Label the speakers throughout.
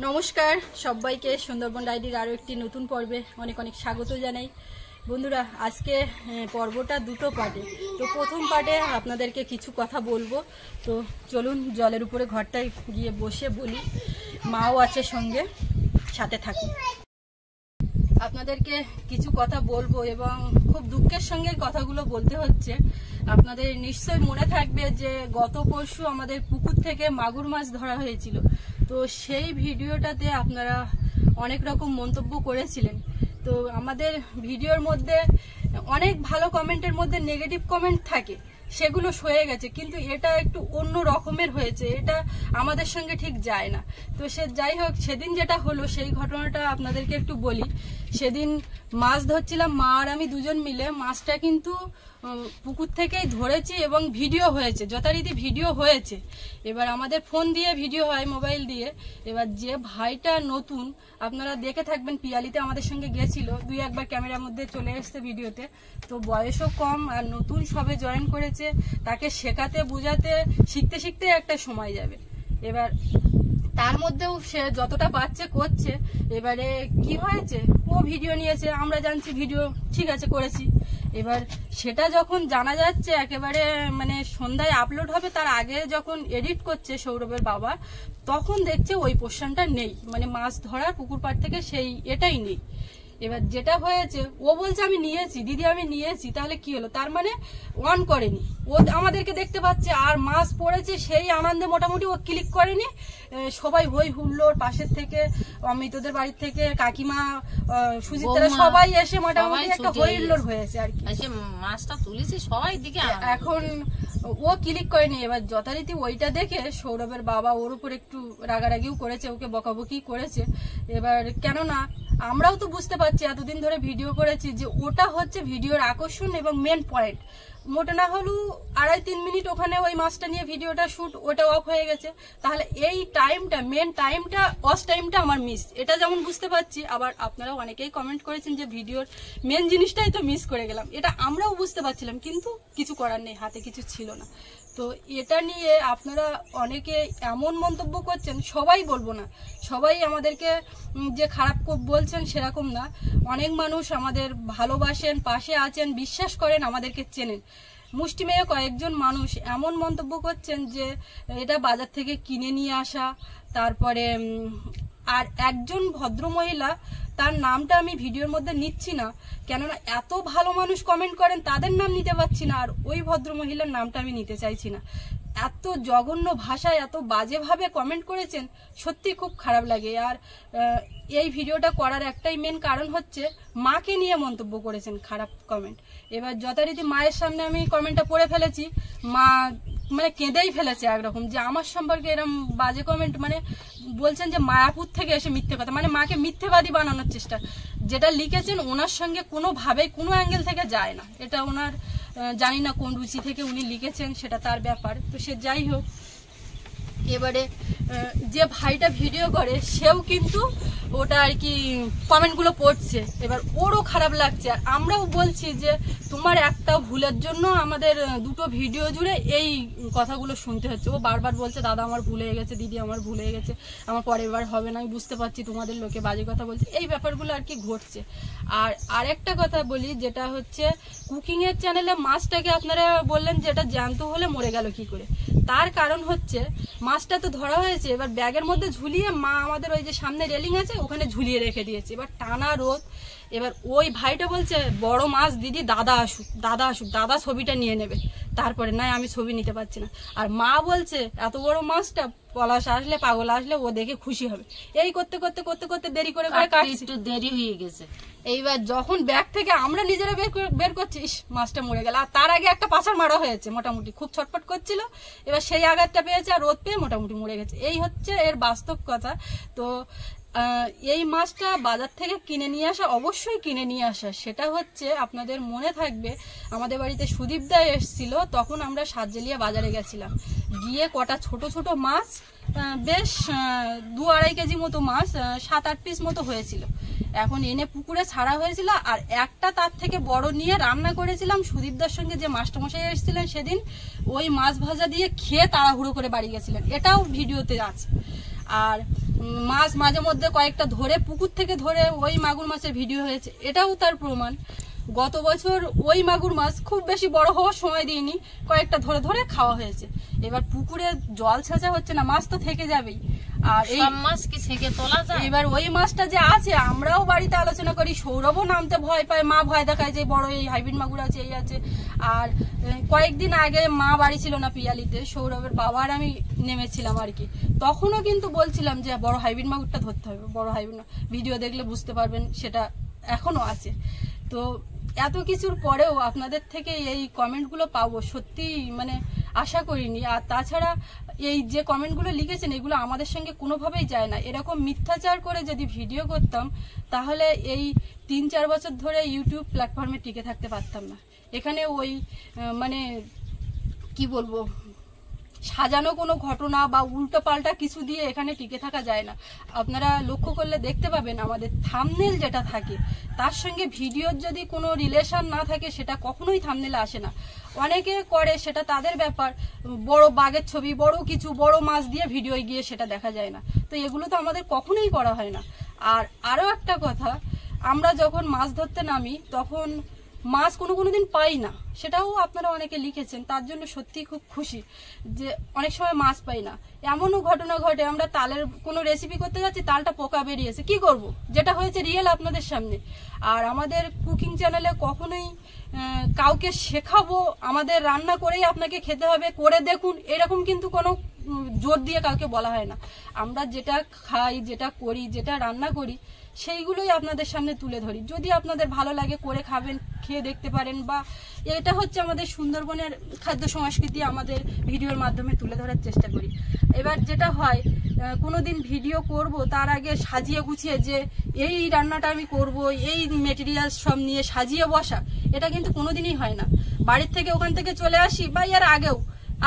Speaker 1: নমস্কার সবাইকে সুন্দরবন ডায়েরির আরও একটি নতুন পর্বে অনেক অনেক স্বাগত জানাই। বন্ধুরা, আজকে পর্বটা দুটো পার্টে। তো প্রথম পার্টে আপনাদেরকে কিছু কথা বলবো। তো চলুন জলের উপরে ঘরটায় গিয়ে বসে বলি, মাও আছে সঙ্গে, সাথে থাকুন। আপনাদেরকে কিছু কথা বলবো এবং খুব দুঃখের সঙ্গে কথাগুলো বলতে হচ্ছে। আপনাদের নিশ্চয়ই মনে থাকবে যে গত পরশু আমাদের পুকুর থেকে মাগুর মাছ ধরা হয়েছিল। তো সেই ভিডিওটাতে আপনারা অনেক রকম মন্তব্য করেছিলেন। তো আমাদের ভিডিওর মধ্যে অনেক ভালো কমেন্টের মধ্যে নেগেটিভ কমেন্ট থাকে, সেগুলো সয়ে গেছে, কিন্তু এটা একটু অন্য রকমের হয়েছে, এটা আমাদের সঙ্গে ঠিক যায় না। তো সে যাই হোক, সেদিন যেটা হলো সেই ঘটনাটা আপনাদেরকে একটু বলি। সেদিন মাছ ধরছিলাম, মা আর আমি দুজন মিলে। মাছটা কিন্তু পুকুর থেকেই ধরেছি এবং ভিডিও হয়েছে, যথারীতি ভিডিও হয়েছে। এবার আমাদের ফোন দিয়ে ভিডিও হয়, মোবাইল দিয়ে। এবার যে ভাইটা নতুন, আপনারা দেখে থাকবেন, পিয়ালিতে আমাদের সঙ্গে গেছিল, দুই একবার ক্যামেরার মধ্যে চলে এসছে ভিডিওতে। তো বয়সও কম আর নতুন সবে জয়েন করেছে, তাকে শেখাতে বোঝাতে শিখতে শিখতে একটা সময় যাবে। এবার তার মধ্যেও সে যতটা পারছে করছে। এবারে কি হয়েছে, ও ভিডিও নিয়েছে, আমরা জানছি ভিডিও ঠিক আছে করেছি। এবার সেটা যখন জানা যাচ্ছে একেবারে মানে সন্ধ্যায় আপলোড হবে, তার আগে যখন এডিট করছে সৌরভের বাবা, তখন দেখছে ওই পোর্শনটা নেই, মানে মাছ ধরার পুকুর পাড় থেকে সেই এটাই নেই। এবার যেটা হয়েছে, ও বলছে আমি নিয়েছি দিদি, আমি নিয়েছি। তাহলে কি হলো, তার মানে অন করেনি, ও আমাদেরকে দেখতে পাচ্ছে আর মাছ পড়েছে সেই আনন্দে মোটামুটি ও ক্লিক করেনি। সবাই হই হুল্লোড়, পাশের থেকে অমিতদের বাড়ির থেকে কাকিমা, সুজিতরা সবাই এসে মোটামুটি একটা হই হুল্লোড় হয়েছে আর কি।
Speaker 2: মাছটা তুলেছে সবাই দিকে,
Speaker 1: এখন ও ক্লিক করেনি। এবার যথারীতি ওইটা দেখে সৌরভের বাবা ওর উপর একটু রাগারাগিও করেছে, ওকে বকাবকি করেছে। এবার কেননা আমরাও তো বুঝতে পারছি, এতদিন ধরে ভিডিও করেছি, যে ওটা হচ্ছে ভিডিওর আকর্ষণ এবং মেন পয়েন্ট। মোটা না হলেও 2.5-3 মিনিট ওখানে ওই মাছটা নিয়ে ভিডিওটা শুট, ওটা অফ হয়ে গেছে। তাহলে এই টাইমটা, মেন টাইমটা, ওয়াচ টাইমটা আমার মিস, এটা যেমন বুঝতে পারছি। আবার আপনারা অনেকেই কমেন্ট করেছেন যে ভিডিওর মেন জিনিসটাই তো মিস করে গেলাম, এটা আমরাও বুঝতে পারছিলাম, কিন্তু কিছু করার নেই, হাতে কিছু ছিল না। তো এটা নিয়ে আপনারা অনেকে এমন মন্তব্য করছেন, সবাই বলবো না, সবাই আমাদেরকে যে খারাপ বলছেন সেরকম না। অনেক মানুষ আমাদের ভালোবাসেন, পাশে আছেন, বিশ্বাস করেন, আমাদেরকে চেনেন। মুষ্টিমেয় কয়েকজন মানুষ এমন মন্তব্য করছেন যে এটা বাজার থেকে কিনে নিয়ে আসা। তারপরে আর একজন ভদ্রমহিলা, তার নামটা আমি ভিডিওর মধ্যে নিচ্ছি না, কেননা এত ভালো মানুষ কমেন্ট করেন, তাদের নাম নিতে পারছি না, আর ওই ভদ্রমহিলার নামটা আমি নিতে চাইছি না। এত জঘন্য ভাষায়, এত বাজেভাবে কমেন্ট করেছেন, সত্যি খুব খারাপ লাগে। আর এই ভিডিওটা করার একটাই মেন কারণ হচ্ছে, মাকে নিয়ে মন্তব্য করেছেন খারাপ কমেন্ট। এবার যথারীতি মায়ের সামনে আমি কমেন্টটা পড়ে ফেলেছি, মা মানে কেঁদেই ফেলেছে একরকম, যে আমার সম্পর্কে এরকম বাজে কমেন্ট, মানে বলছেন যে মায়াপুর থেকে এসে মিথ্যে কথা, মানে মাকে মিথ্যেবাদী বানানোর চেষ্টা। যেটা লিখেছেন ওনার সঙ্গে কোনোভাবেই কোনো অ্যাঙ্গেল থেকে যায় না, এটা ওনার জানি না কোন রুচি থেকে উনি লিখেছেন, সেটা তার ব্যাপার। তো সে যাই হোক, এবারে যে ভাইটা ভিডিও করে সেও কিন্তু ওটা আর কি কমেন্টগুলো পড়ছে, এবার ওরও খারাপ লাগছে। আর আমরাও বলছি যে তোমার একটা ভুলের জন্য আমাদের দুটো ভিডিও জুড়ে এই কথাগুলো শুনতে হচ্ছে। ও বারবার বলছে দাদা আমার ভুল হয়ে গেছে, দিদি আমার ভুল হয়ে গেছে, আমার পরের বার হবে না, আমি বুঝতে পারছি তোমাদের লোকে বাজে কথা বলছে, এই ব্যাপারগুলো আর কি ঘটছে। আর আরেকটা কথা বলি, যেটা হচ্ছে কুকিংয়ের চ্যানেলে মাছটাকে আপনারা বললেন যে এটা জ্যান্ত হলে মরে গেল কি করে। তার কারণ হচ্ছে মাছটা তো ধরা হয়েছে, এবার ব্যাগের মধ্যে ঝুলিয়ে মা আমাদের ওই যে সামনে রেলিং আছে ওখানে ঝুলিয়ে রেখে দিয়েছে। এবার টানা রোদ, এবার ওই ভাইটা বলছে বড় মাছ দিদি, দাদা আসুক, দাদা আসুক, দাদা ছবিটা নিয়ে নেবে। তারপরে নাই আমি ছবি নিতে পারছি না। আর মা বলছে এত বড় মাছটা পলাশ আসলে, পাগল আসলে ও দেখে খুশি হবে। এই করতে করতে করতে করতে দেরি করে কাটছি,
Speaker 2: একটু দেরি হয়ে গেছে।
Speaker 1: এইবার যখন ব্যাগ থেকে আমরা নিজেরা বের করছি, মাছটা মরে গেল। আর তার আগে একটা পাছাড় মারা হয়েছে, মোটামুটি খুব ছটফট করছিল, এবার সেই আঘাতটা পেয়েছে আর রোদ পেয়ে মোটামুটি মরে গেছে। এই হচ্ছে এর বাস্তব কথা। তো এই মাছটা বাজার থেকে কিনে নিয়ে আসা, অবশ্যই কিনে নিয়ে আসা। সেটা হচ্ছে আপনাদের মনে থাকবে, আমাদের বাড়িতে সুদীপদা এসেছিল, তখন আমরা সাতজেলিয়া বাজারে গেছিলাম, গিয়ে কটা ছোট ছোট মাছ, বেশ 2-2.5 কেজি মতো মাছ, 7-8 পিস মতো হয়েছিল, এখন এনে পুকুরে ছাড়া হয়েছিল। আর একটা তার থেকে বড় নিয়ে রান্না করেছিলাম। সুদীপদার সঙ্গে যে মাস্টারমশাই এসেছিলেন সেদিন, ওই মাছ ভাজা দিয়ে খেয়ে তাড়াহুড়ো করে বাড়ি গেছিলেন, এটাও ভিডিওতে আছে। আর মাছ মাঝে মধ্যে কয়েকটা ধরে পুকুর থেকে ধরে ওই মাগুর মাছের ভিডিও হয়েছে, এটাও তার প্রমাণ। গত বছর ওই মাগুর মাছ খুব বেশি বড় হওয়ার সময় দিইনি, কয়েকটা ধরে ধরে খাওয়া হয়েছে। এবার পুকুরে জল ছেঁচা হচ্ছে না, মাছ তো থেকে যাবেই। আর এই
Speaker 2: মাছ কি ছেঁকে তোলা যায়?
Speaker 1: এবার ওই মাছটা যে আছে, আমরাও বাড়িতে আলোচনা করি, সৌরভও নামতে ভয় পায়, মা ভয় দেখায় যে বড় এই হাইব্রিড মাগুর আছে, এই আছে। আর কয়েকদিন আগে মা বাড়ি ছিল না পিয়ালিতে, সৌরভের বাবা আর আমি নেমেছিলাম আর কি, তখনও কিন্তু বলছিলাম যে বড় হাইব্রিড মাগুরটা ধরতে হবে, বড় হাইব্রিড। ভিডিও দেখলে বুঝতে পারবেন, সেটা এখনো আছে। তো এত কিছুর পরেও আপনাদের থেকে এই কমেন্টগুলো পাবো সত্যি মানে আশা করিনি। আর তাছাড়া এই যে কমেন্টগুলো লিখেছেন এগুলো আমাদের সঙ্গে কোনোভাবেই যায় না। এরকম মিথ্যাচার করে যদি ভিডিও করতাম তাহলে এই 3-4 বছর ধরে ইউটিউব প্ল্যাটফর্মে টিকে থাকতে পারতাম না। এখানে ওই মানে কি বলবো, সাজানো কোনো ঘটনা বা উল্টো পাল্টা কিছু দিয়ে এখানে টিকে থাকা যায় না। আপনারা লক্ষ্য করলে দেখতে পাবেন আমাদের থাম্বনেল যেটা থাকে তার সঙ্গে ভিডিওর যদি কোনো রিলেশন না থাকে সেটা কখনোই থাম্বনেলে আসে না। অনেকে করে, সেটা তাদের ব্যাপার, বড় বাঘের ছবি, বড় কিছু, বড় মাছ দিয়ে ভিডিও গিয়ে সেটা দেখা যায় না। তো এগুলো তো আমাদের কখনোই করা হয় না। আর আরও একটা কথা, আমরা যখন মাছ ধরতে নামি তখন মাছ কোনো দিন পাই না, সেটাও আপনারা অনেকে লিখেছেন, তার জন্য সত্যিই খুব খুশি যে অনেক সময় মাছ পাই না। এমনও ঘটনা ঘটে, আমরা তালের কোনো রেসিপি করতে যাচ্ছি, তালটা পোকা বেরিয়েছে, কি করব, যেটা হয়েছে রিয়েল আপনাদের সামনে। আর আমাদের কুকিং চ্যানেলে কখনোই কাউকে শেখাবো আমাদের রান্না করেই আপনাকে খেতে হবে, করে দেখুন, এরকম কিন্তু কোনো জোর দিয়ে কাউকে বলা হয় না। আমরা যেটা খাই, যেটা করি, যেটা রান্না করি সেইগুলোই আপনাদের সামনে তুলে ধরি। যদি আপনাদের ভালো লাগে করে খাবেন, খেয়ে দেখতে পারেন। বা এটা হচ্ছে আমাদের সুন্দরবনের খাদ্য সংস্কৃতি, আমাদের ভিডিওর মাধ্যমে তুলে ধরার চেষ্টা করি। এবার যেটা হয়, কোনোদিন ভিডিও করব তার আগে সাজিয়ে গুছিয়ে যে এই রান্নাটা আমি করব, এই মেটেরিয়াল সব নিয়ে সাজিয়ে বসা, এটা কিন্তু কোনোদিনই হয় না। বাড়ির থেকে ওখান থেকে চলে আসি বা এর আগেও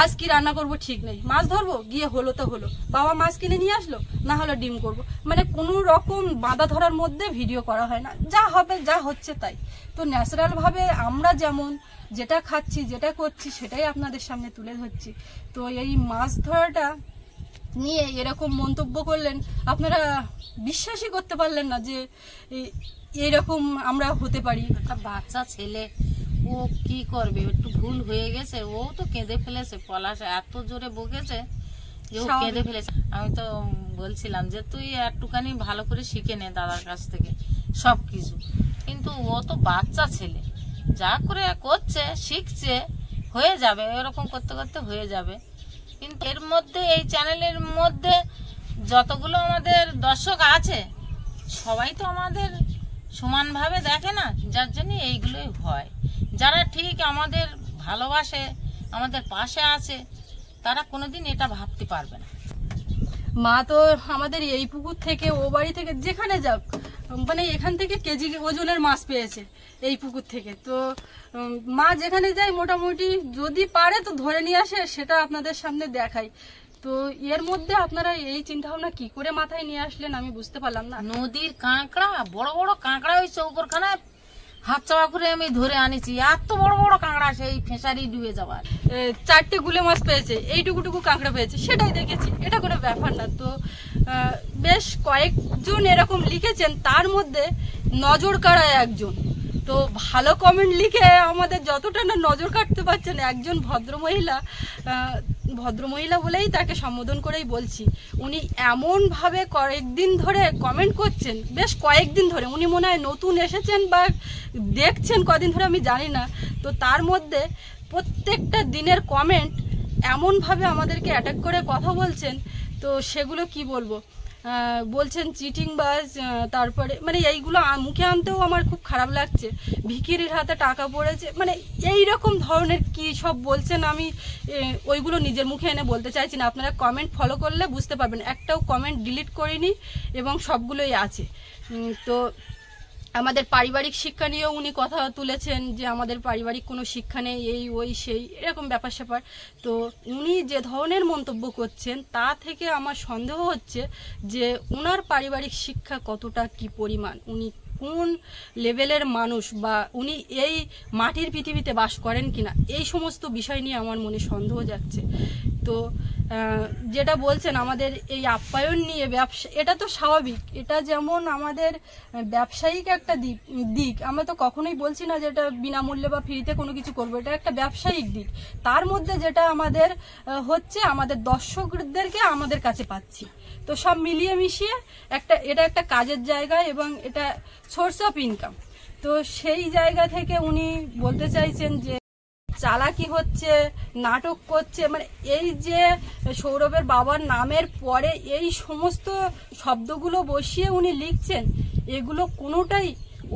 Speaker 1: আজ কি রান্না করব ঠিক নেই, মাছ ধরবো, গিয়ে হলো তো হলো, বাবা মাছ কিনে নিয়ে আসলো, না হলো ডিম করব, মানে কোনো রকম বাঁধা ধরার মধ্যে ভিডিও করা হয় না, যা হবে যা হচ্ছে তাই। তো ন্যাচারাল ভাবে আমরা যেমন যেটা খাচ্ছি, যেটা করছি, সেটাই আপনাদের সামনে তুলে ধরছি। তো এই মাছ ধরাটা নিয়ে এরকম মন্তব্য করলেন, আপনারা বিশ্বাসই করতে পারলেন না যে এইরকম আমরা হতে পারি।
Speaker 2: একটা বাচ্চা ছেলে, ও কি করবে, একটু ভুল হয়ে গেছে, ও তো কেঁদে ফেলেছে, পলাশ এত জোরে বকেছে যে ও কেঁদে ফেলেছে। আমি তো বলছিলাম যে তুই একটুখানি ভালো করে শিখে নে দাদার কাছ থেকে সবকিছু, কিন্তু ও তো বাচ্চা ছেলে, যা করে করছে, শিখছে, হয়ে যাবে, এরকম করতে করতে হয়ে যাবে। কিন্তু এর মধ্যে এই চ্যানেলের মধ্যে যতগুলো আমাদের দর্শক আছে সবাই তো আমাদের সমানভাবে দেখে না, যার জন্য এইগুলোই হয়। যারা ঠিক আমাদের ভালোবাসে, আমাদের পাশে আছে, তারা কোনোদিন এটা ভাবতে পারবে না।
Speaker 1: মা তো আমাদের এই পুকুর থেকে, ও বাড়ি থেকে, যেখানে যাক, মানে এখান থেকে কেজি ওজনের মাছ পেয়েছে এই পুকুর থেকে। তো মা যেখানে যায় মোটামুটি যদি পারে তো ধরে নিয়ে আসে, সেটা আপনাদের সামনে দেখাই। তো এর মধ্যে আপনারা এই চিন্তা ভাবনা কি করে মাথায় নিয়ে আসলেন আমি বুঝতে পারলাম না।
Speaker 2: নদীর কাঁকড়া, বড় বড় কাঁকড়া, ওই চৌকরখানায় হাত চাপা করে আমি ধরে আনিছি, এত বড় বড় কাঁকড়া, সেই ফেঁসারি ডুবে যাওয়ার।
Speaker 1: 4টে গুলে মাছ পেয়েছে, এইটুকুটুকু কাঁকড়া পেয়েছে, সেটাই দেখেছি, এটা কোনো ব্যাপার না। তো বেশ কয়েকজন এরকম লিখেছেন, তার মধ্যে নজর কাড়া একজন। তো ভালো কমেন্ট লিখে আমাদের যতটা না নজর কাটতে পারছেন, একজন ভদ্রমহিলা বলেই তাকে সম্বোধন করেই বলছি, উনি এমনভাবে কয়েকদিন ধরে কমেন্ট করছেন, বেশ কয়েকদিন ধরে, উনি মনে হয় নতুন এসেছেন বা দেখছেন কদিন ধরে আমি জানি না। তো তার মধ্যে প্রত্যেকটা দিনের কমেন্ট এমনভাবে আমাদেরকে অ্যাটাক করে কথা বলছেন, তো সেগুলো কি বলবো, বলছেন চিটিং বাজ, তারপরে মানে এইগুলো মুখে আনতেও আমার খুব খারাপ লাগছে, ভিখিরির হাতে টাকা পড়েছে, মানে এই রকম ধরনের কি সব বলছেন, আমি ওইগুলো নিজের মুখে এনে বলতে চাইছি না। আপনারা কমেন্ট ফলো করলে বুঝতে পারবেন, একটাও কমেন্ট ডিলিট করিনি এবং সবগুলোই আছে। তো আমাদের পারিবারিক শিক্ষা নিয়েও উনি কথা তুলেছেন যে আমাদের পারিবারিক কোনো শিক্ষা নেই, এই ওই সেই এরকম ব্যাপার স্যাপার। তো উনি যে ধরনের মন্তব্য করছেন তা থেকে আমার সন্দেহ হচ্ছে যে ওনার পারিবারিক শিক্ষা কতটা কি পরিমাণ, উনি কোন লেভেলের মানুষ, বা উনি এই মাটির পৃথিবীতে বাস করেন কিনা, এই সমস্ত বিষয় নিয়ে আমার মনে সন্দেহ যাচ্ছে। তো যেটা বলছেন আমাদের এই আপ্যায়ন নিয়ে ব্যবসা, এটা তো স্বাভাবিক, এটা যেমন আমাদের ব্যবসায়িক একটা দিক, আমরা তো কখনোই বলছি না যে এটা বিনামূল্যে বা ফ্রিতে কোনো কিছু করবো, এটা একটা ব্যবসায়িক দিক। তার মধ্যে যেটা আমাদের হচ্ছে আমাদের দর্শকদেরকে আমাদের কাছে পাচ্ছি, তো সব মিলিয়ে মিশিয়ে এটা একটা কাজের জায়গা এবং এটা সোর্স অফ ইনকাম। তো সেই জায়গা থেকে উনি বলতে চাইছেন যে চালাকি হচ্ছে, নাটক করছে, মানে এই যে সৌরভের বাবার নামের পরে এই সমস্ত শব্দগুলো বসিয়ে উনি লিখছেন, এগুলো কোনোটাই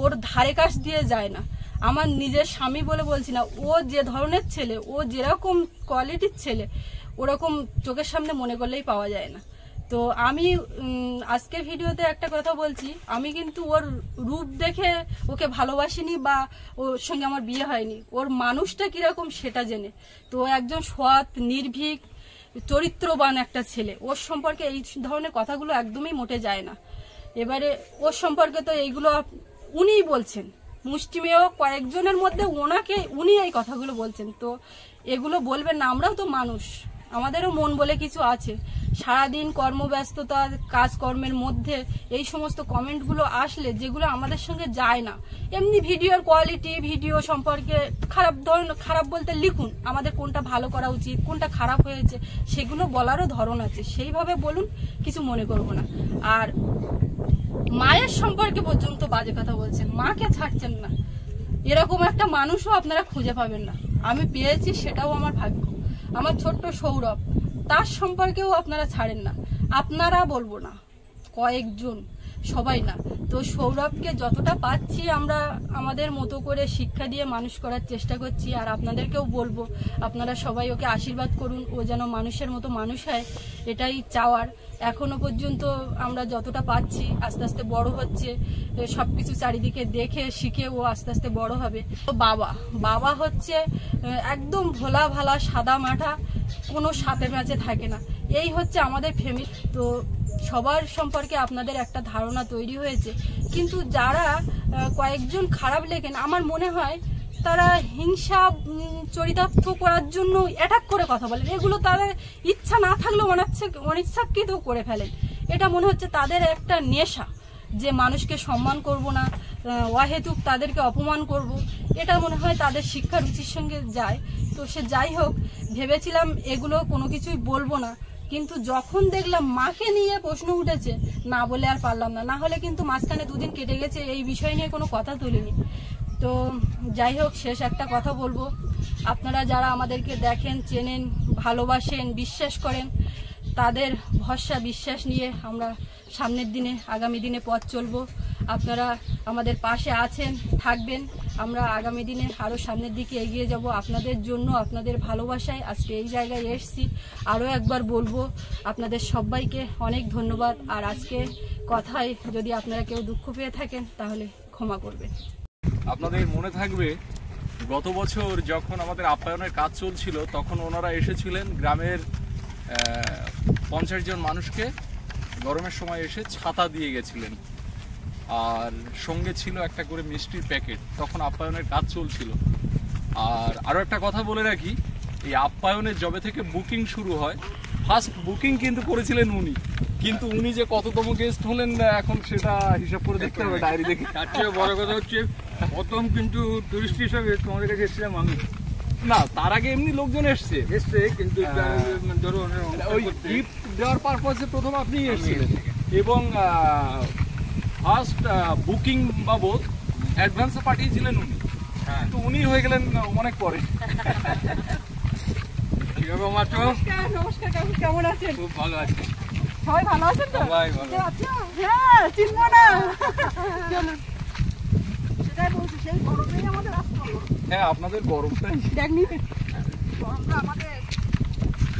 Speaker 1: ওর ধারে কাছ দিয়ে যায় না। আমার নিজের স্বামী বলে বলছি না, ও যে ধরনের ছেলে, ও যেরকম কোয়ালিটির ছেলে, ওরকম চোখের সামনে মনে করলেই পাওয়া যায় না। তো আমি আজকের ভিডিওতে একটা কথা বলছি, আমি কিন্তু ওর রূপ দেখে ওকে ভালোবাসিনি বা ওর সঙ্গে আমার বিয়ে হয়নি, ওর মানুষটা কিরকম সেটা জেনে। তো একজন সৎ, নির্ভীক, চরিত্রবান একটা ছেলে, ওর সম্পর্কে এই ধরনের কথাগুলো একদমই মোটে যায় না। এবারে ওর সম্পর্কে তো এইগুলো উনিই বলছেন, মুষ্টিমেয় কয়েকজনের মধ্যে উনি এই কথাগুলো বলছেন। তো এগুলো বলবেন না, আমরাও তো মানুষ, আমাদেরও মন বলে কিছু আছে। সারাদিন কর্মব্যস্ততা, কাজকর্মের মধ্যে এই সমস্ত কমেন্টগুলো আসলে, যেগুলো আমাদের সঙ্গে যায় না, এমনি ভিডিওর কোয়ালিটি, ভিডিও সম্পর্কে খারাপ বলতে লিখুন, আমাদের কোনটা ভালো করা উচিত, কোনটা খারাপ হয়েছে, সেগুলো বলারও ধরন আছে, সেইভাবে বলুন, কিছু মনে করবো না। আর মায়ের সম্পর্কে পর্যন্ত বাজে কথা বলছেন, মাকে ছাড়ছেন না, এরকম একটা মানুষও আপনারা খুঁজে পাবেন না। আমি পেয়েছি, সেটাও আমার ভাগ্য। আমার ছোট্ট সৌরভ, তার সম্পর্কেও আপনারা ছাড়েন না, আপনারা বলবো না, কয়েকজন, সবাই না। তো সৌরভকে যতটা পাচ্ছি আমরা আমাদের মতো করে শিক্ষা দিয়ে মানুষ করার চেষ্টা করছি। আর আপনাদেরকেও বলবো, আপনারা সবাই ওকে আশীর্বাদ করুন, ও যেন মানুষের মতো মানুষ হয়, এটাই চাওয়ার। এখনো পর্যন্ত আমরা যতটা পাচ্ছি, আস্তে আস্তে বড় হচ্ছে, সবকিছু চারিদিকে দেখে শিখে ও আস্তে আস্তে বড় হবে। তো বাবা হচ্ছে একদম ভোলা ভালা, সাদা মাঠা, কোনো সাথে ম্যাচে থাকে না, এই হচ্ছে আমাদের ফ্যামিলি। তো সবার সম্পর্কে আপনাদের একটা ধারণা তৈরি হয়েছে, কিন্তু যারা কয়েকজন খারাপ লেখেন, আমার মনে হয় তারা হিংসা চরিতার্থ করার জন্য অ্যাটাক করে কথা বলেন। এগুলো তাদের ইচ্ছা না থাকলেও অনিচ্ছাকৃত করে ফেলেন। এটা মনে হচ্ছে তাদের একটা নেশা, যে মানুষকে সম্মান করব না, অহেতুক তাদেরকে অপমান করব, এটা মনে হয় তাদের শিক্ষা রুচির সঙ্গে যায়। তো সে যাই হোক, ভেবেছিলাম এগুলো কোনো কিছুই বলবো না, কিন্তু যখন দেখলাম মাকে নিয়ে প্রশ্ন উঠেছে, না বলে আর পারলাম না। না হলে কিন্তু মাঝখানে দুদিন কেটে গেছে, এই বিষয় নিয়ে কোনো কথা তুলিনি। তো যাই হোক, শেষ একটা কথা বলবো, আপনারা যারা আমাদেরকে দেখেন, চেনেন, ভালোবাসেন, বিশ্বাস করেন, তাদের ভরসা বিশ্বাস নিয়ে আমরা সামনের দিনে, আগামী দিনে পথ চলবো। আপনারা আমাদের পাশে আছেন, থাকবেন, আমরা আগামী দিনে আরও সামনের দিকে এগিয়ে যাব আপনাদের জন্য, আপনাদের ভালোবাসায় আজকে এই জায়গায় এসেছি। আরও একবার বলবো, আপনাদের সবাইকে অনেক ধন্যবাদ। আর আজকে কথায় যদি আপনারা কেউ দুঃখ পেয়ে থাকেন, তাহলে ক্ষমা করবেন।
Speaker 3: আপনাদের মনে থাকবে, গত বছর যখন আমাদের আপ্যায়নের কাজ চলছিল, তখন ওনারা এসেছিলেন গ্রামের 50 জন মানুষকে গরমের সময় এসে ছাতা দিয়ে গেছিলেন, আর সঙ্গে ছিল একটা করে মিষ্টির প্যাকেট। তখন আপ্যায়নের কাজ চলছিল। আর আরও একটা কথা বলে রাখি, এই আপ্যায়নের যবে থেকে বুকিং শুরু হয়, ফার্স্ট বুকিং কিন্তু করেছিলেন উনি, কিন্তু উনি যে কততম গেস্ট হলেন এখন সেটা হিসাব করে দেখতে হবে ডায়েরি দেখে।
Speaker 4: তার চেয়ে বড় কথা হচ্ছে, প্রথম কিন্তু টুরিস্ট হিসাবে তোমাদের কাছে এসেছিলাম আমি।
Speaker 3: না, তার আগে এমনি লোকজন এসছে,
Speaker 4: কিন্তু ধরো
Speaker 3: ওই গিফট দেওয়ার পারপাসে প্রথম আপনিই এসেছিলেন, এবং ফার্স্ট বুকিং বাবদ অ্যাডভান্সও পাঠিয়েছিলেন উনি। তো উনি হয়ে গেলেন অনেক পরে।
Speaker 1: নমস্কার কাকু, কেমন আছেন?
Speaker 4: খুব ভালো আছে,
Speaker 1: সবাই ভালো আছেন তো?
Speaker 4: সবাই ভালো।
Speaker 1: আচ্ছা, হ্যাঁ, চিনবো না। সেটাই বলছি, সেই গরমেই আমাদের আসতে হলো।
Speaker 3: হ্যাঁ, আপনাদের গরমটাই
Speaker 1: দেখনি, গরমটা আমাদের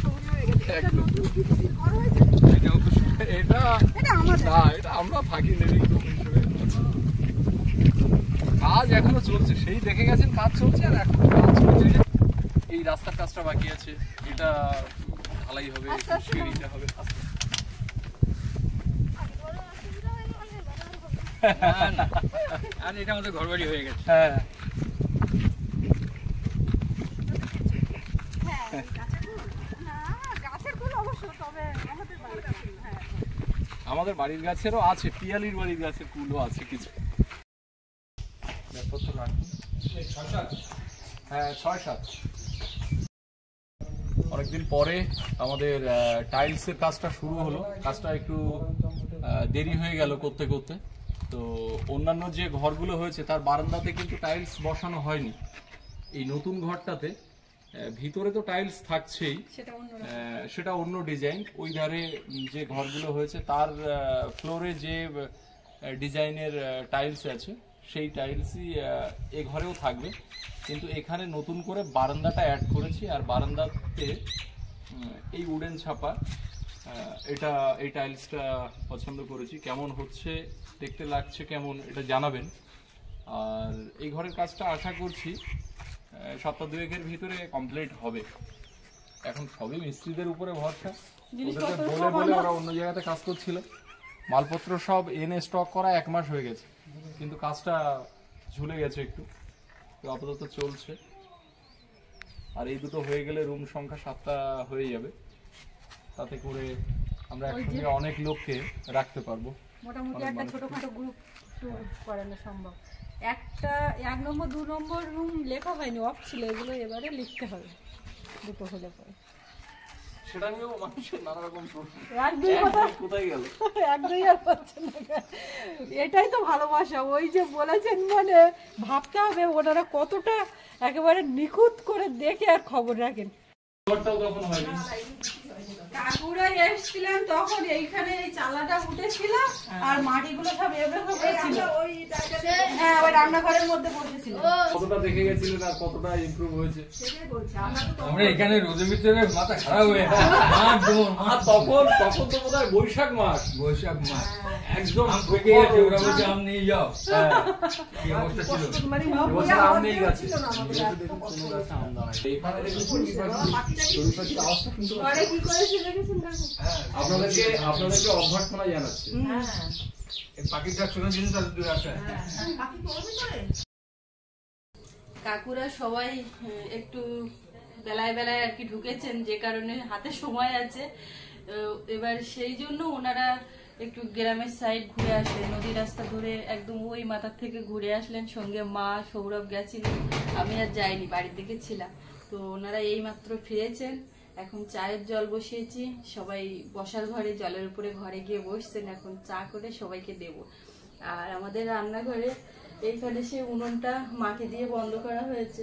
Speaker 1: সহ্য হয়ে গেছে।
Speaker 3: একদম।
Speaker 1: এটা আমাদের
Speaker 3: না, এটা আমরা ফাঁকি নেই হিসেবে। কাজ এখনো চলছে, সেই দেখে গেছেন কাজ চলছে, আর এখন কাজ চলছে। এই রাস্তার কাজটা বাকি আছে, এটা ঢালাই হবে, সিঁড়িটা হবে।
Speaker 4: আর এটা আমাদের ঘরবাড়ি হয়ে গেছে।
Speaker 3: হ্যাঁ, আমাদের বাড়ির গাছেরও আছে, পিয়ালির বাড়ির গাছের কুলও আছে কিছু। হ্যাঁ 6-7। অনেকদিন পরে আমাদের টাইলসের কাজটা শুরু হলো। কাজটা একটু দেরি হয়ে গেল করতে করতে। তো অন্যান্য যে ঘরগুলো হয়েছে তার বারান্দাতে কিন্তু টাইলস বসানো হয়নি। এই নতুন ঘরটাতে ভিতরে তো টাইলস থাকছেই, সেটা অন্য ডিজাইন। ওই ধারে যে ঘরগুলো হয়েছে তার ফ্লোরে যে ডিজাইনের টাইলস আছে সেই টাইলসই এ ঘরেও থাকবে, কিন্তু এখানে নতুন করে বারান্দাটা অ্যাড করেছি। আর বারান্দাতে এই উডেন ছাপা, এই টাইলসটা পছন্দ করেছি। কেমন হচ্ছে, দেখতে লাগছে কেমন, এটা জানাবেন। আর এই ঘরের কাজটা আশা করছি সপ্তাহ 2-এর ভিতরে কমপ্লিট হবে। এখন সবই মিস্ত্রিদের উপরে ভরসা। ওদেরকে বলে বলে ওরা অন্য জায়গাতে কাজ করছিল, মালপত্র সব এনে স্টক করা 1 মাস হয়ে গেছে, কিন্তু কাজটা ঝুলে গেছে একটু। তো আপাতত চলছে। আর এই দুটো হয়ে গেলে রুম সংখ্যা 7টা হয়ে যাবে। তাতে করে আমরা একসঙ্গে অনেক লোককে রাখতে পারবো।
Speaker 1: মোটামুটি একটা ছোটখাটো গ্রুপ করানো সম্ভব। 1 নম্বর 2 নম্বর রুম লেখা হয়নি, অফ ছিল, এগুলো এবারে লিখতে হবে দুটো হলে পরে।
Speaker 3: সেটা নিয়েও মানুষের নানা রকম প্রশ্ন,
Speaker 1: কোথায় গেল একদমই আর পাচ্ছে না। এটাই তো ভালোবাসা। ওই যে বলেছেন মানে ভাবতে হবে ওনারা কতটা একেবারে নিখুঁত করে দেখে আর খবর রাখেন। কাকুরা এসেছিলেন তখন এইখানে এই চালাটা উঠেছিল আর মাটিগুলো সব এভাবে ছিল। হ্যাঁ, ওই রান্নাঘরের মধ্যে বসেছিল।
Speaker 3: কতটা দেখে গেছিলেন আর কতটা ইমপ্রুভ হয়েছে
Speaker 4: আমরা এখানে রোদের ভিতরে মাথা খারাপ হয়ে
Speaker 3: তখন তো বোধহয় বৈশাখ মাস
Speaker 4: একদম ঢুকে গেছে। ওরা বলছে আম নিয়ে যাও। কি অবস্থা ছিল,
Speaker 3: এবছর আম নেই গাছে। এখানে দেখুন আপনাদেরকে অভ্যর্থনা জানাচ্ছি।
Speaker 4: পাখিটা শোনার জন্য তাদের দূরে আসে।
Speaker 1: কাকুরা সবাই একটু বেলায় বেলায় আর কি ঢুকেছেন, যে কারণে হাতে সময় আছে। এবার সেই জন্য ওনারা একটু গ্রামের সাইড ঘুরে আসলেন, নদী রাস্তা ধরে একদম ওই মাথার থেকে ঘুরে আসলেন। সঙ্গে মা, সৌরভ গেছিলেন, আমি আর যাইনি, বাড়ির দিকে ছিলাম। তো ওনারা এই মাত্র ফিরেছেন। এখন চায়ের জল বসিয়েছি, সবাই বসার ঘরে জলের উপরে ঘরে গিয়ে বসছেন। এখন চা করে সবাইকে দেব। আর আমাদের রান্নাঘরে এইখানে সে উনুনটা মাটি দিয়ে বন্ধ করা হয়েছে।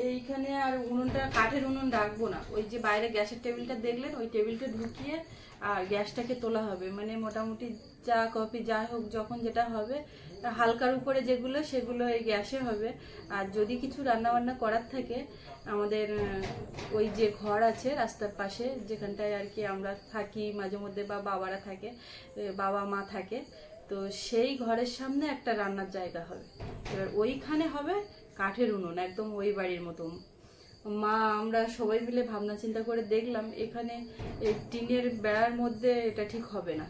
Speaker 1: এইখানে আর উনুনটা, কাঠের উনুন রাখবো না। ওই যে বাইরে গ্যাসের টেবিলটা দেখলেন, ওই টেবিলটা ঢুকিয়ে আর গ্যাসটাকে তোলা হবে। মানে মোটামুটি চা কফি যা হোক যখন যেটা হবে হালকার উপরে যেগুলো, সেগুলো এই গ্যাসে হবে। আর যদি কিছু রান্না বান্না করার থাকে, আমাদের ওই যে ঘর আছে রাস্তার পাশে, যেখানটায় আর কি আমরা থাকি মাঝে মধ্যে, বা বাবারা থাকে, বাবা মা থাকে, তো সেই ঘরের সামনে একটা রান্নার জায়গা হবে। এবার ওইখানে হবে কাঠের উনুন, একদম ওই বাড়ির মতো। মা আমরা সবাই মিলে ভাবনা চিন্তা করে দেখলাম, এখানে এই টিনের বেড়ার মধ্যে এটা ঠিক হবে না।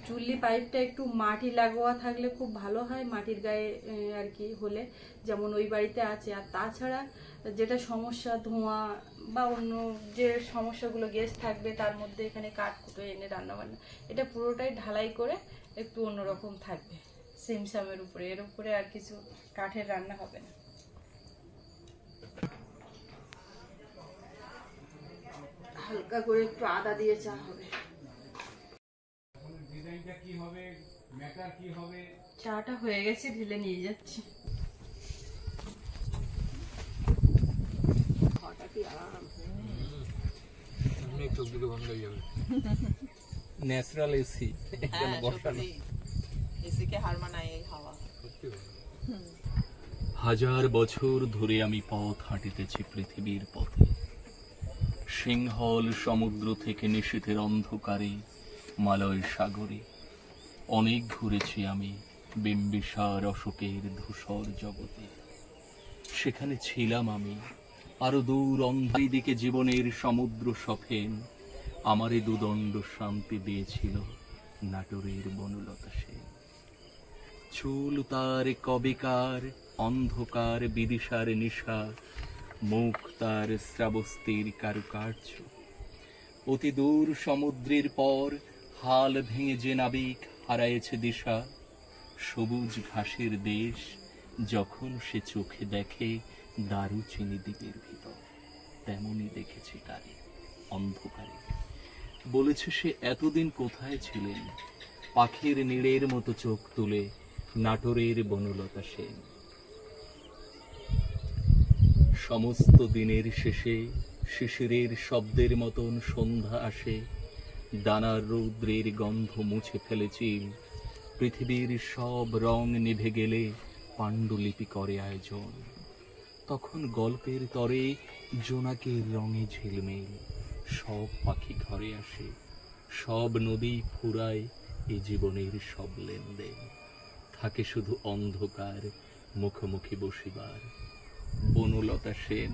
Speaker 1: চুল্লি পাইপটা একটু মাটি লাগোয়া থাকলে খুব ভালো হয়, মাটির গায়ে আর কি হলে, যেমন ওই বাড়িতে আছে। আর তাছাড়া যেটা সমস্যা, ধোঁয়া বা অন্য যে সমস্যাগুলো গ্যাস থাকবে, তার মধ্যে এখানে কাঠ কুটো এনে রান্নাবান্না, এটা পুরোটাই ঢালাই করে একটু অন্যরকম থাকবে সিমসামের উপরে। এর উপরে আর কিছু কাঠের রান্না হবে না। হালকা করে একটু আদা দিয়ে চা হবে। চাটা হয়ে গেছে, ঢেলে নিয়ে যাচ্ছি।
Speaker 3: ন্যাচারাল এসি,
Speaker 5: এসিকে হার মানায় এই হাওয়া।
Speaker 3: 1000 বছর ধরে আমি পথ হাঁটিতেছি পৃথিবীর পথে। সিংহল সমুদ্র থেকে নিশীথের অন্ধকারে মালয় সাগরে। অনেক ঘুরেছি আমি বিম্বিসার অশোকের ধূসর জগতে। সেখানে ছিলাম আমি, আরো দূর অন্ধের দিকে জীবনের সমুদ্র সফেন। আমারে দুদণ্ড শান্তি দিয়েছিল নাটোরের বনলতা সেন। চুল তার কবেকার, অন্ধকার বিদিশার নিশা, মুখ তার শ্রাবস্তির কারুকার্য। অতি দূর সমুদ্রের পর
Speaker 6: হাল ভেঙে যে নাবিক হারায়েছে দিশা, সবুজ ঘাসের দেশ যখন সে চোখে দেখে দারুচিনি দ্বীপের ভিতর, তেমনই দেখেছে তারে অন্ধকারে। বলেছে সে এতদিন কোথায় ছিলেন, পাখির নীড়ের মতো চোখ তুলে নাটোরের বনলতা সেন। সমস্ত দিনের শেষে শিশিরের শব্দের মতন সন্ধ্যা আসে, দানার রৌদ্রের গন্ধ মুছে ফেলেছি, পৃথিবীর সব রং নিভে গেলে পাণ্ডুলিপি করে আয়োজন। তখন গল্পের তরে জোনাকের রঙে ঝিলমিল, সব পাখি ঘরে আসে, সব নদী ফুরায় এ জীবনের সব লেনদেন। থাকে শুধু অন্ধকার মুখোমুখি বসিবার। বনলতা সেন।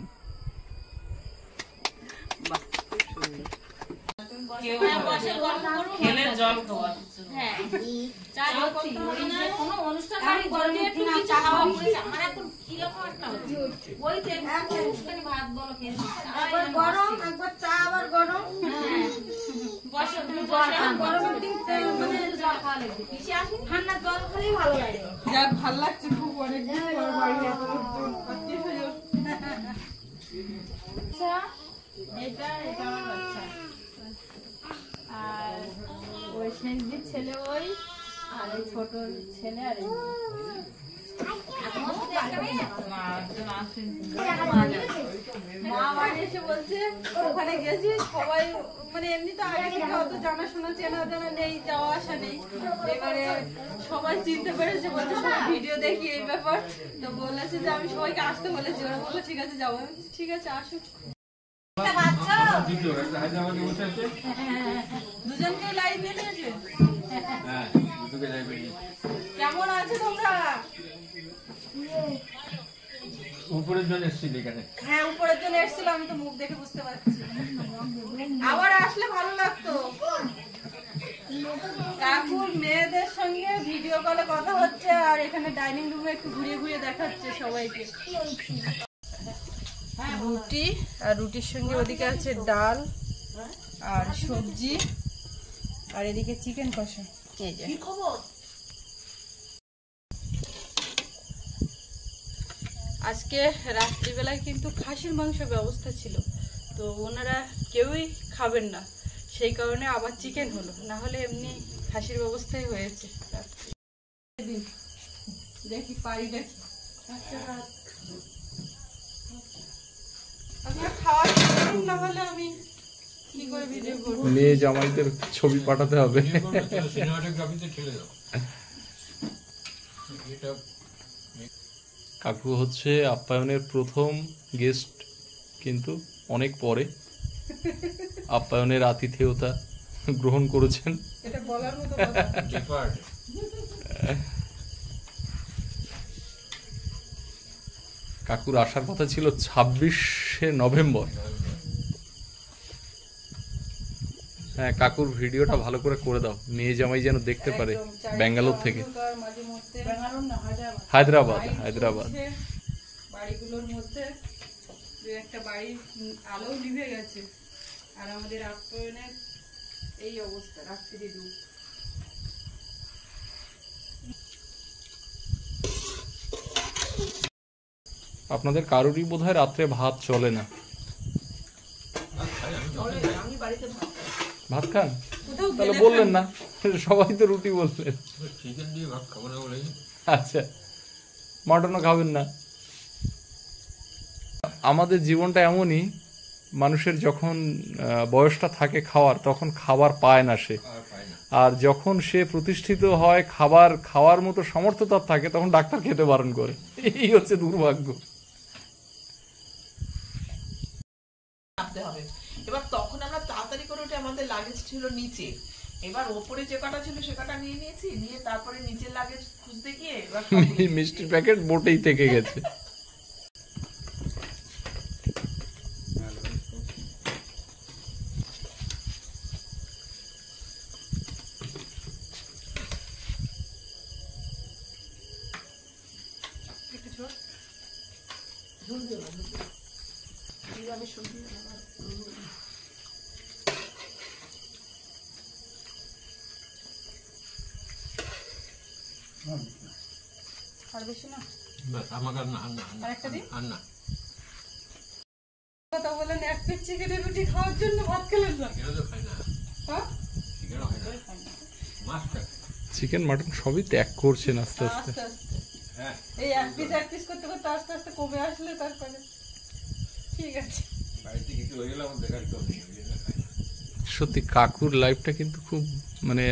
Speaker 2: খেলে জল খাওয়া
Speaker 1: ভালো লাগছে খুব, অনেক
Speaker 5: এটা আমার বাচ্চা, আর ওই শেষদির ছেলে ওই, আর এই ছোট ছেলে আর এই
Speaker 1: মা বাড়ি এসে বলছে ওখানে গেছি সবাই, মানে এমনি তো আগে থেকে অত জানাশোনা চেনা জানা নেই, যাওয়া আসা নেই, এবারে সবাই চিনতে পেরেছে, বলছে সবাই ভিডিও দেখি এই ব্যাপার, তো বলেছে যে আমি সবাইকে আসতে বলেছি, ওরা বললো ঠিক আছে যাবো, ঠিক আছে আসো। দুজনকে লাইভ দিয়ে দিয়েছে। কেমন আছে তোমরা?
Speaker 4: উপরের জন্য এসেছিল এখানে।
Speaker 1: হ্যাঁ উপরের জন্য এসেছিল, আমি তো মুখ দেখে বুঝতে পারছি। আবার আসলে ভালো লাগতো। কাকুর মেয়েদের সঙ্গে ভিডিও কলে কথা হচ্ছে, আর এখানে ডাইনিং রুমে একটু ঘুরিয়ে ঘুরিয়ে দেখাচ্ছে সবাইকে। রুটি, আর রুটির সঙ্গে ওদিকে আছে ডাল আর সবজি, আর এদিকে চিকেন কষা। এই যে আজকে রাত্রিবেলায় কিন্তু খাসির মাংস ব্যবস্থা ছিল, তো ওনারা কেউই খাবেন না, সেই কারণে আবার চিকেন হলো, না হলে এমনি খাসির ব্যবস্থাই হয়েছে। দেখি পারি দেখি আপনারা খাওয়া করুন, না হলে আমি কি করে ভিডিও করব।
Speaker 3: মেয়ে জামাইদের ছবি পাঠাতে হবে।
Speaker 4: সিনেমাটোগ্রাফিতে ঠেলে দাও। এটা
Speaker 3: কাকু হচ্ছে আপ্যায়নের প্রথম গেস্ট, কিন্তু অনেক পরে আপ্যায়নের আতিথেয়তা গ্রহণ করেছেন।
Speaker 1: এটা বলার মতো কথা।
Speaker 4: ডিফার্ট।
Speaker 3: কাকুর আসার কথা ছিল 26শে নভেম্বর। হ্যাঁ কাকুর ভিডিওটা ভালো করে দাও, মেয়ে জামাই যেন দেখতে পারে ব্যাঙ্গালোর থেকে। হায়দ্রাবাদ।
Speaker 1: বাড়িগুলোর মধ্যে একটা বাড়ির আলো নিভে গেছে, আর আমাদের আপ্যায়নের এই অবস্থা রাত্রি দু।
Speaker 3: আপনাদের কারোরই বোধহয় রাত্রে ভাত চলে না। ভাত খান? তাহলে বললেন না, সবাই তো রুটি বললেন।
Speaker 4: চিকেন দিয়ে ভাত খাবো না বলে।
Speaker 3: আচ্ছা, মাটনও খাবেন না? আমাদের জীবনটা এমনই, মানুষের যখন বয়সটা থাকে খাওয়ার, তখন খাবার পায় না সে, আর যখন সে প্রতিষ্ঠিত হয় খাওয়ার মতো সামর্থ্য তার থাকে, তখন ডাক্তার খেতে বারণ করে। এই হচ্ছে দুর্ভাগ্য।
Speaker 5: এবার তখন আমরা তাড়াতাড়ি করে ওঠে, আমাদের লাগেজ ছিল নিচে, এবার ওপরে যে কাটা ছিল সে কাটা নিয়ে নিয়েছি, নিয়ে তারপরে নিচের লাগেজ খুঁজতে গিয়ে এবার
Speaker 3: মিষ্টির প্যাকেট বোটেই থেকে গেছে।
Speaker 1: আর বেশি না,
Speaker 4: বাস আমাকে আর না
Speaker 1: আরেকটা দিন।
Speaker 4: আর না
Speaker 1: কথা বলেন এক পিস চিকেনের রুটি খাওয়ার জন্য ভাত খেলেন না?
Speaker 4: চিকেনও তো খাই না,
Speaker 1: হ্যাঁ?
Speaker 4: চিকেনও খাই না, মাছটা
Speaker 3: চিকেন মাটন সবই ত্যাগ করছেন আস্তে আস্তে।
Speaker 1: আস্তে আস্তে
Speaker 4: হ্যাঁ
Speaker 1: এই এক পিস করতে করতে আস্তে আস্তে কমে আসলে তারপরে ঠিক আছে।
Speaker 4: বাড়িতে কিছু হয়ে গেলে আমার দেখার কেউ নেই, ওই জন্য খাই না।
Speaker 3: সত্যি কাকুর লাইফটা কিন্তু খুব মানে